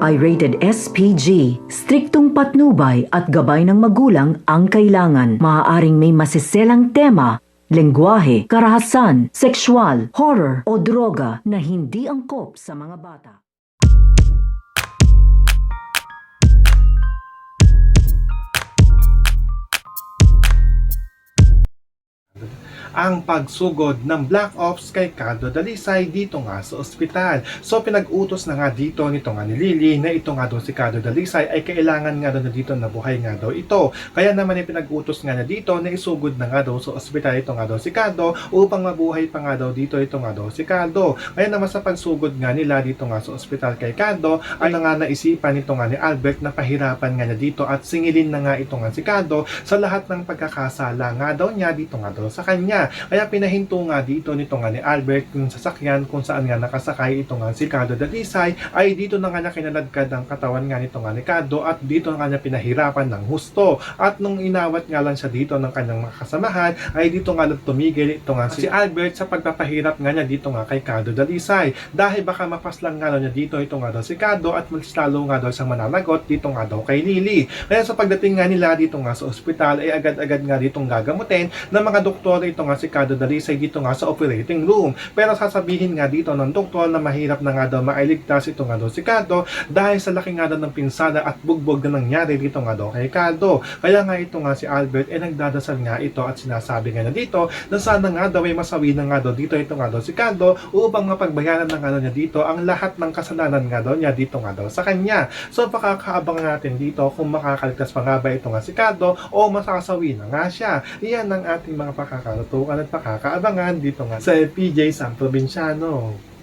ay rated SPG. Striktong patnubay at gabay ng magulang ang kailangan. Maaaring may masiselang tema, lengguwahe, karahasan, sexual, horror o droga na hindi angkop sa mga bata. Ang pagsugod ng Black Ops kay Cardo Dalisay dito nga sa ospital. So pinag-utos na nga dito nito nga ni Lily na ito nga daw si Cardo Dalisay ay kailangan nga daw na dito na buhay nga daw ito. Kaya naman ay pinag-utos nga na dito na isugod na nga daw sa ospital ito nga daw si Cardo upang mabuhay pa nga daw dito ito nga daw si Cardo. Kaya naman sa pagsugod nga nila dito nga sa ospital kay Cardo ay nga naisipan nito nga ni Albert na pahirapan nga niya dito at singilin na nga ito nga si Cardo sa lahat ng pagkakasala nga daw niya dito nga daw sa kanya. Kaya pinahinto nga dito nito nga ni Albert yung sasakyan kung saan nga nakasakay ito nga si Cardo Dalisay ay dito na nga niya kinaladkad ang katawan nga nito nga ni Cardo at dito na nga niya pinahirapan ng husto. At nung inawat nga lang siya dito ng kanyang mga kasamahan ay dito nga tumigil ito nga si Albert sa pagpapahirap nga niya dito nga kay Cardo Dalisay dahil baka mapaslang nga niya dito ito nga daw si Cardo at mas lalo nga daw siyang mananagot dito nga daw kay Lily. Kaya sa pagdating nga nila dito nga sa ospital ay agad-agad nga ditong gagamutin ng mga doktor ito nga si Cardo Dalisay dito nga sa operating room. Pero sasabihin nga dito ng doktor na mahirap na nga daw mailigtas ito nga daw si Cardo dahil sa laki nga daw ng pinsala at bugbog na nangyari dito nga daw kay Cardo. Kaya nga ito nga si Albert ay nagdadasal nga ito at sinasabi nga na dito na sana nga daw ay masawi na nga daw dito ito nga daw si Cardo upang mapagbayaran na nga daw niya dito ang lahat ng kasalanan nga daw niya dito nga daw sa kanya. So pakakaabang natin dito kung makakaligtas pa nga ba ito nga si Cardo o masasawi na nga siya. Iyan ang ating mga pakakalutukan at pakakaabangan dito nga sa PJ San Provinciano.